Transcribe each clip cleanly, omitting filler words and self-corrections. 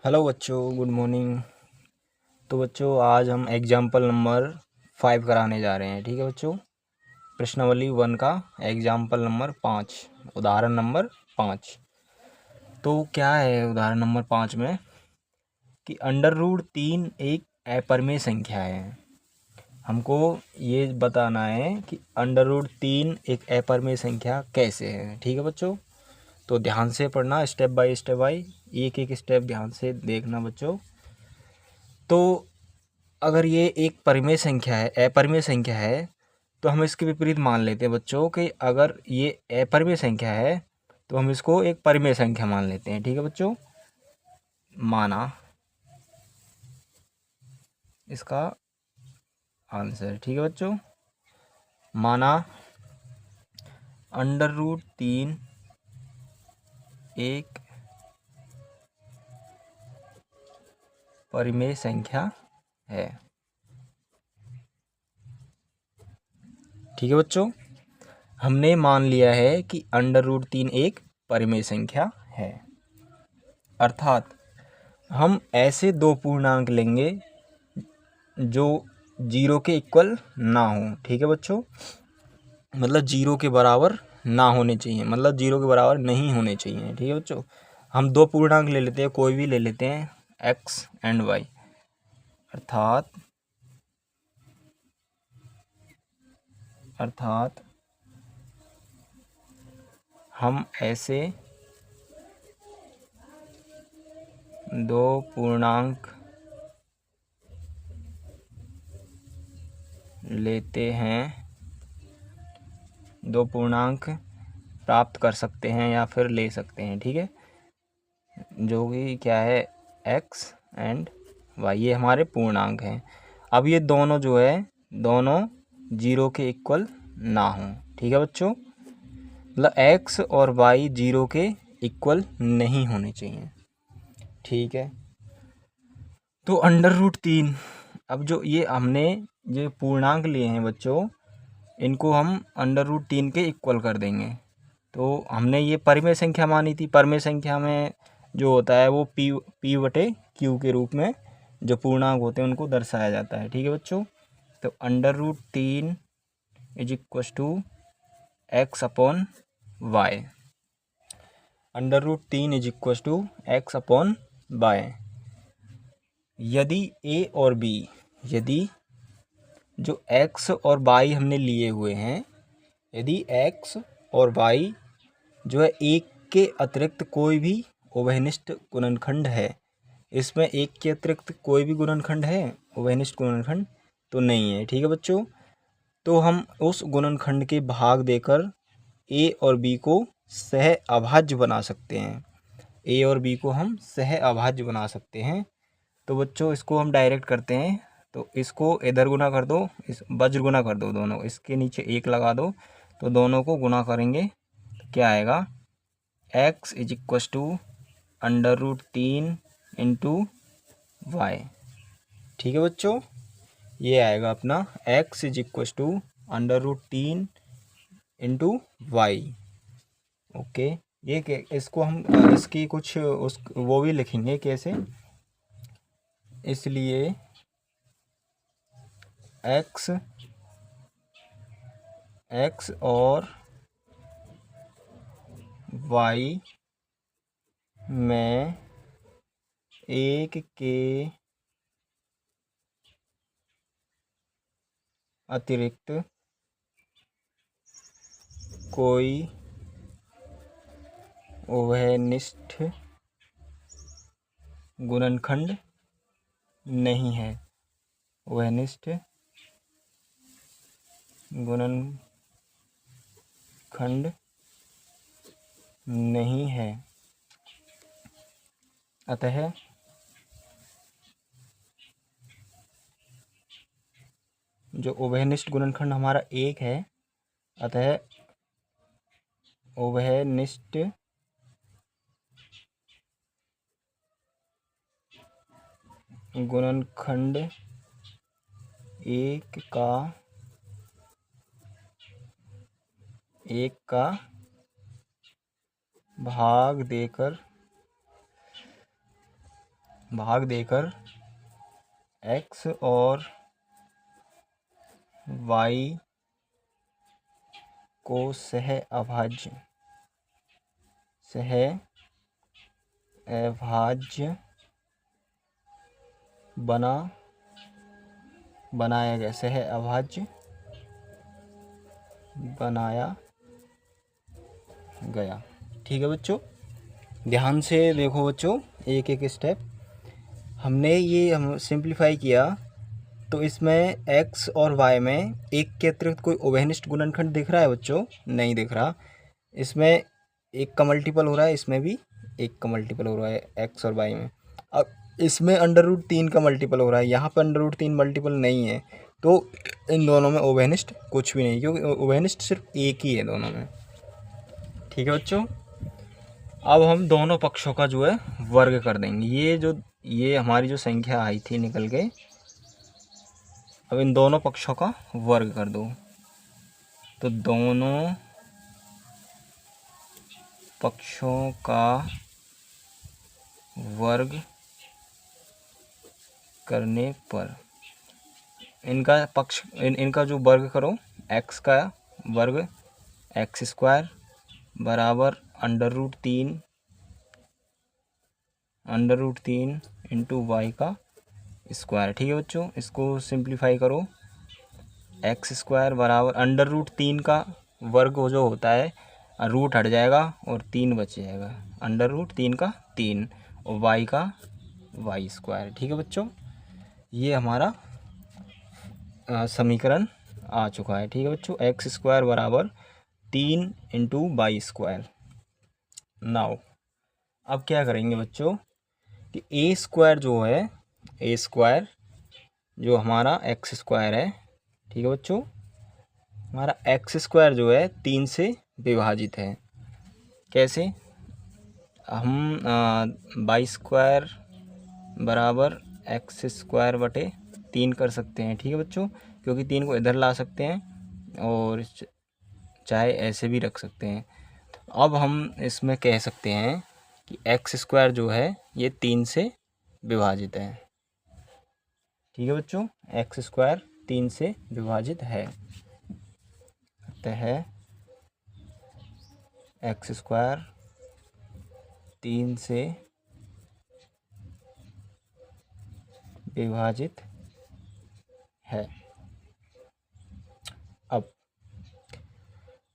Hello बच्चों, good morning. तो बच्चों आज हम एग्जाम्पल नंबर 5 कराने जा रहे हैं। ठीक है बच्चों, प्रश्नावली 1 का एग्जाम्पल नंबर 5, उदाहरण नंबर 5। तो क्या है उदाहरण नंबर 5 में कि √3 एक अपरिमेय संख्या है। हमको ये बताना है कि √3 एक अपरिमेय संख्या कैसे है। ठीक है बच्चों, तो ध्यान से पढ़ना, स्टेप बाय स्टेप, एक एक स्टेप ध्यान से देखना बच्चों। तो अगर ये एक परिमेय संख्या है, अपरिमेय संख्या है, तो हम इसके विपरीत मान लेते हैं बच्चों कि अगर ये अपरिमेय संख्या है तो हम इसको एक परिमेय संख्या मान लेते हैं। ठीक है बच्चों, माना इसका आंसर। ठीक है बच्चों, माना √3 एक परिमेय संख्या है। ठीक है बच्चों, हमने मान लिया है कि √3 एक परिमेय संख्या है, अर्थात हम ऐसे दो पूर्णांक लेंगे जो जीरो के इक्वल ना हो। ठीक है बच्चों, मतलब जीरो के बराबर ना होने चाहिए, मतलब जीरो के बराबर नहीं होने चाहिए। ठीक है बच्चों, हम दो पूर्णांक ले लेते हैं, कोई भी ले लेते हैं, x एंड y, अर्थात हम ऐसे दो पूर्णांक लेते हैं, दो पूर्णांक प्राप्त कर सकते हैं या फिर ले सकते हैं। ठीक है, जो कि क्या है, x एंड y, ये हमारे पूर्णांक हैं। अब ये दोनों जो है, दोनों जीरो के इक्वल ना हों। ठीक है बच्चों, मतलब x और y जीरो के इक्वल नहीं होने चाहिए। ठीक है, तो √3, अब जो ये हमने जो पूर्णांक लिए हैं बच्चों, इनको हम √3 के इक्वल कर देंगे। तो हमने ये परिमेय संख्या मानी थी, परिमेय संख्या में जो होता है वो p/q के रूप में जो पूर्णांक होते हैं उनको दर्शाया जाता है। ठीक है बच्चों, तो √3 is equal to x/y, √3 is equal to x/y। यदि a और b, यदि जो x और y हमने लिए हुए हैं, यदि x और y जो है एक के अतिरिक्त कोई भी उभयनिष्ठ गुणनखंड है, इसमें एक के अतिरिक्त कोई भी गुणनखंड है, उभयनिष्ठ गुणनखंड तो नहीं है। ठीक है बच्चों, तो हम उस गुणनखंड के भाग देकर a और b को सह अभाज्य बना सकते हैं। a और b को हम सह अभाज्य बना सकते हैं। तो बच्चों इसको हम डायरेक्ट करते हैं, तो इसको इधर गुना कर दो, इस वज्र गुना कर दो, दोनों इसके नीचे एक लगा दो, तो दोनों को गुना करेंगे तो क्या आएगा, x is equal to √3 into y। ठीक है बच्चों, ये आएगा अपना x is equal to √3 into y। Okay, ये इसको हम इसकी कुछ उस वो भी लिखेंगे कैसे, इसलिए x और y में एक के अतिरिक्त कोई उभयनिष्ठ गुणनखंड नहीं है, उभयनिष्ठ गुणनखंड नहीं है। अतः जो उभयनिष्ठ गुणनखंड हमारा एक है, अतः उभयनिष्ठ गुणनखंड एक का भाग देकर भाग देकर x और y को सह अभाज्य बनाया गया, सह अभाज्य बनाया गया। ठीक है बच्चों, ध्यान से देखो बच्चों, एक एक स्टेप हमने ये हम सिंप्लीफाई किया। तो इसमें x और y में एक के अतिरिक्त कोई उभयनिष्ठ गुणनखंड दिख रहा है बच्चों? नहीं दिख रहा। इसमें एक का मल्टीपल हो रहा है, इसमें भी एक का मल्टीपल हो रहा है x और y में। अब इसमें √3 का मल्टीपल हो रहा है, यहाँ पर √3 मल्टीपल नहीं है, तो इन दोनों में उभयनिष्ठ कुछ भी नहीं, क्योंकि उभयनिष्ठ सिर्फ एक ही है दोनों में। ठीक है बच्चों, अब हम दोनों पक्षों का जो है वर्ग कर देंगे। ये हमारी जो संख्या आई थी निकल के, अब इन दोनों पक्षों का वर्ग कर दो। तो दोनों पक्षों का वर्ग करने पर इनका जो वर्ग करो, x का वर्ग x² बराबर √3 इंटू y का स्क्वायर। ठीक है बच्चों, इसको सिंप्लीफाई करो। x² बराबर √3 का वर्ग जो होता है, रूट हट जाएगा और 3 बच जाएगा, √3 का 3 और y का y²। ठीक है बच्चों, ये हमारा समीकरण आ चुका है। ठीक है बच्चों, x² बराबर 3 इंटू y²। नाउ अब क्या करेंगे बच्चों कि a² जो है, a² जो हमारा x² है, ठीक है बच्चों, हमारा x² जो है 3 से विभाजित है। कैसे? हम y² बराबर x² बटे 3 कर सकते हैं। ठीक है बच्चों, क्योंकि 3 को इधर ला सकते हैं और चाहे ऐसे भी रख सकते हैं। अब हम इसमें कह सकते हैं कि x² जो है ये 3 से विभाजित है। ठीक है बच्चों, x² 3 से विभाजित है, अतः x² 3 से विभाजित है।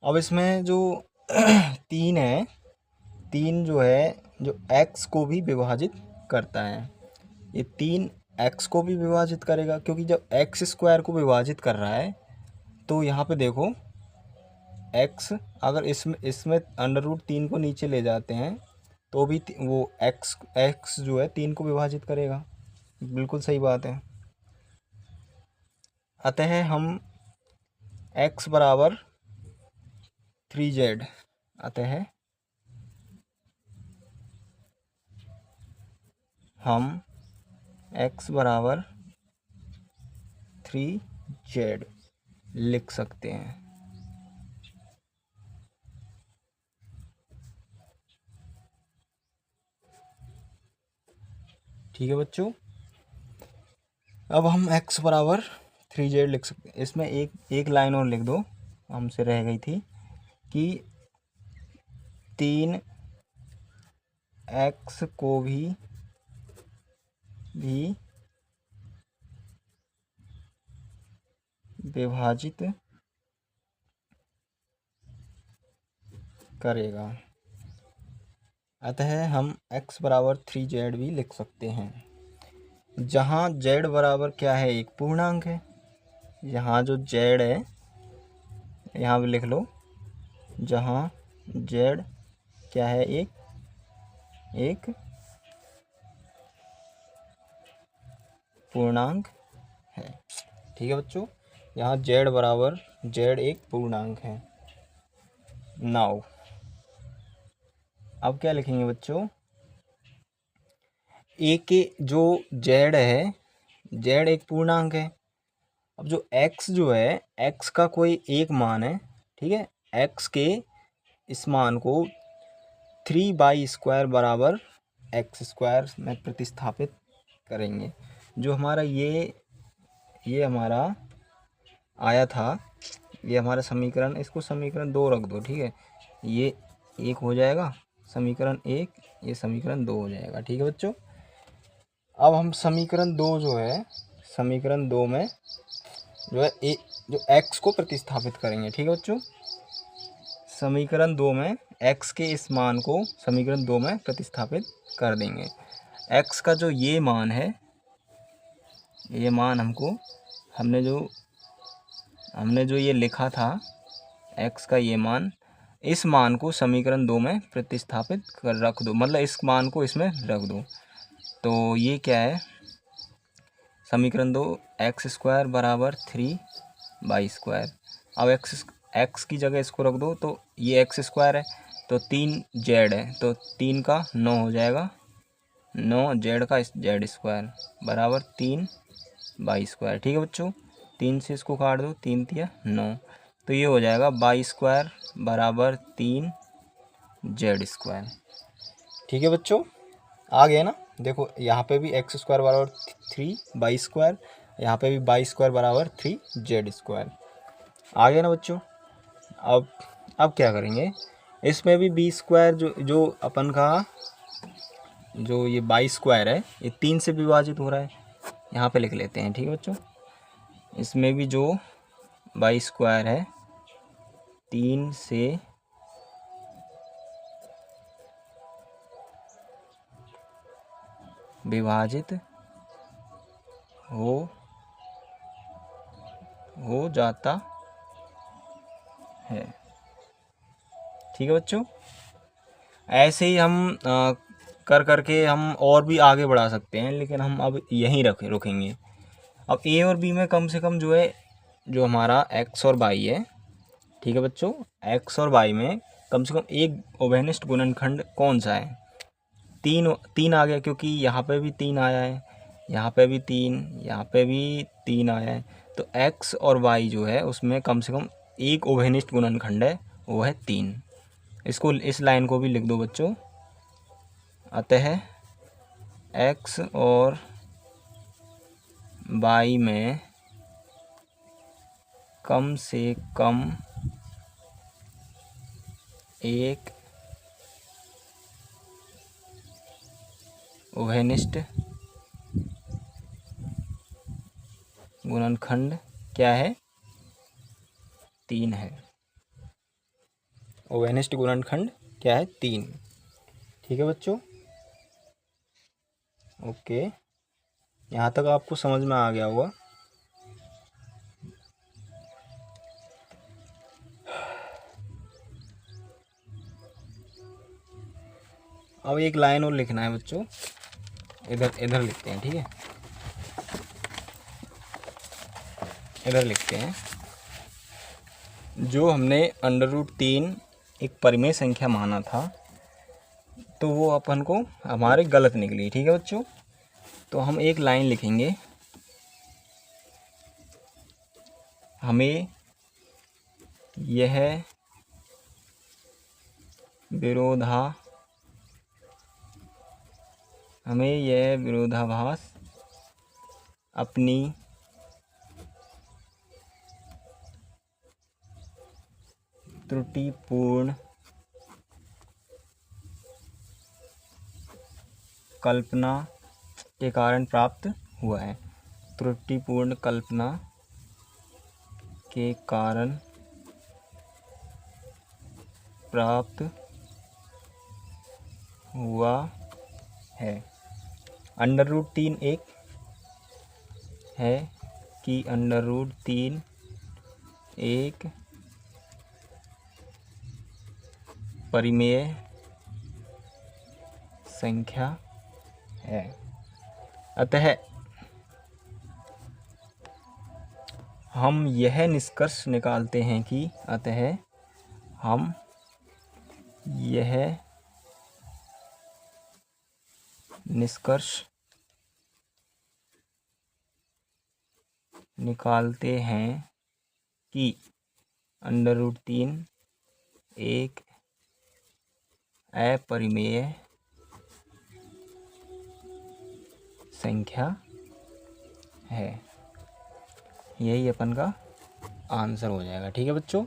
अब इसमें जो 3 है, 3 जो है जो x को भी विभाजित करता है, ये 3 x को भी विभाजित करेगा, क्योंकि जब x² को विभाजित कर रहा है तो यहाँ पे देखो x अगर इसमें √3 को नीचे ले जाते हैं तो भी वो x जो है 3 को विभाजित करेगा। बिल्कुल सही बात है। अतः हम x बराबर 3z, अतः हम x बराबर 3z लिख सकते हैं। ठीक है बच्चों, अब हम x बराबर 3z लिख सकते हैं। इसमें एक लाइन और लिख दो, हमसे रह गई थी कि 3x को भी विभाजित करेगा, अतः हम x बराबर 3z भी लिख सकते हैं। जहाँ z बराबर क्या है, एक पूर्णांक है। यहाँ जो z है यहाँ भी लिख लो, जहाँ z क्या है, एक पूर्णांक है। ठीक है बच्चों, यहाँ z बराबर z एक पूर्णांक है। नाउ अब क्या लिखेंगे बच्चों, a के जो z है, z एक पूर्णांक है। अब जो x जो है, x का कोई एक मान है, ठीक है, x के इस मान को 3y² बराबर x² में प्रतिस्थापित करेंगे। जो हमारा ये हमारा आया था, ये हमारा समीकरण, इसको समीकरण 2 रख दो, ठीक है। ये 1 हो जाएगा समीकरण 1, ये समीकरण 2 हो जाएगा, ठीक है बच्चों। अब हम समीकरण 2 जो है, समीकरण 2 में जो है जो x को प्रतिस्थापित करेंगे, ठीक है बच्चों। समीकरण 2 में x के इस मान को समीकरण 2 में प्रतिस्थापित कर देंगे। x का जो ये मान है, ये मान हमने जो ये लिखा था, x का ये मान, इस मान को समीकरण 2 में प्रतिस्थापित कर रख दो, मतलब इस मान को इसमें रख दो। तो ये क्या है, समीकरण 2 x² बराबर 3y²। अब x की जगह इसको रख दो, तो ये x² है, तो 3z है, तो 3 का 9 हो जाएगा, 9z का z² बराबर 3y², ठीक है बच्चों। 3 से इसको काट दो, 3 तिया 9, तो ये हो जाएगा y² बराबर 3z², ठीक है बच्चों। आ गया ना। देखो यहाँ पे भी x² बराबर 3y², यहाँ पे भी y² बराबर 3z², आ गया ना बच्चों। अब क्या करेंगे, इसमें भी b² जो अपन का जो ये y² है, ये 3 से विभाजित हो रहा है, यहाँ पे लिख लेते हैं, ठीक है बच्चों। इसमें भी जो y² है 3 से विभाजित हो जाता है, ठीक है बच्चों। ऐसे ही हम करके हम और भी आगे बढ़ा सकते हैं, लेकिन हम अब यहीं रुकेंगे। अब ए और बी में कम से कम जो है, जो हमारा x और y है, ठीक है बच्चों, x और y में कम से कम एक उभयनिष्ठ गुणनखंड कौन सा है। 3 आ गया, क्योंकि यहाँ पे भी 3 आया है, यहाँ पे भी 3, यहाँ पे भी 3 आया है, तो x और y जो है उसमें कम से कम एक उभयनिष्ठ गुणनखंड है, वो है 3। इसको, इस लाइन को भी लिख दो बच्चों। अतः x और y में कम से कम एक उभयनिष्ठ गुणनखंड क्या है, 3 है। उभयनिष्ठ गुणनखंड क्या है, 3, ठीक है बच्चों। ओके, यहाँ तक आपको समझ में आ गया होगा। अब एक लाइन और लिखना है बच्चों, इधर लिखते हैं, ठीक है, इधर लिखते हैं। जो हमने √3 एक परिमेय संख्या माना था, तो वो अपन को हमारे गलत निकली, ठीक है बच्चों। तो हम एक लाइन लिखेंगे, हमें यह विरोधाभास अपनी त्रुटिपूर्ण कल्पना के कारण प्राप्त हुआ है। त्रुटिपूर्ण कल्पना के कारण प्राप्त हुआ है। √3 एक है कि √3 एक परिमेय संख्या है। अतः हम यह निष्कर्ष निकालते हैं कि √3 एक अपरिमेय संख्या है। यही अपन का आंसर हो जाएगा। ठीक है बच्चों।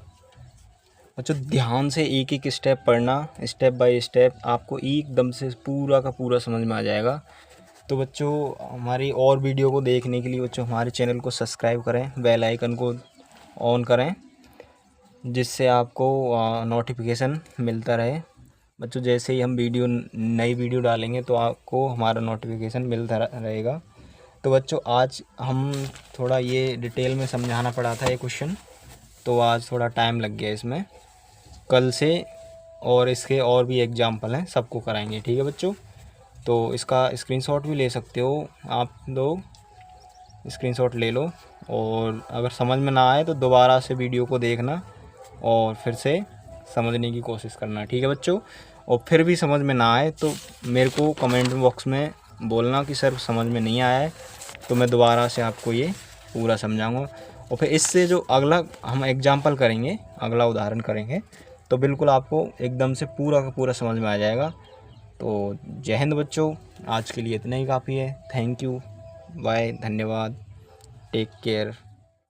बच्चों ध्यान से एक एक स्टेप पढ़ना, स्टेप बाय स्टेप, आपको एकदम से पूरा का पूरा समझ में आ जाएगा। तो बच्चों हमारी और वीडियो को देखने के लिए बच्चों हमारे चैनल को सब्सक्राइब करें, बेल आइकन को ऑन करें, जिससे आपको नोटिफिकेशन मिलता रहे। बच्चों जैसे ही हम नई वीडियो डालेंगे तो आपको हमारा नोटिफिकेशन मिलता रहेगा। तो बच्चों आज हम थोड़ा ये डिटेल में समझाना पड़ा था ये क्वेश्चन, तो आज थोड़ा टाइम लग गया इसमें। कल से और इसके और भी एग्जाम्पल हैं, सबको कराएंगे। ठीक है बच्चों। तो इसका स्क्रीनशॉट भी ले सकते हो आप लोग, स्क्रीनशॉट ले लो, और अगर समझ में ना आए तो दोबारा से वीडियो को देखना और फिर से समझने की कोशिश करना। ठीक है बच्चों। और फिर भी समझ में ना आए तो मेरे को कमेंट बॉक्स में बोलना कि सर समझ में नहीं आया है, तो मैं दोबारा से आपको ये पूरा समझाऊंगा। और फिर इससे जो अगला हम एग्जाम्पल करेंगे, अगला उदाहरण करेंगे, तो बिल्कुल आपको एकदम से पूरा का पूरा समझ में आ जाएगा। तो जय हिंद बच्चों, आज के लिए इतना ही काफ़ी है। थैंक यू, बाय, धन्यवाद, टेक केयर।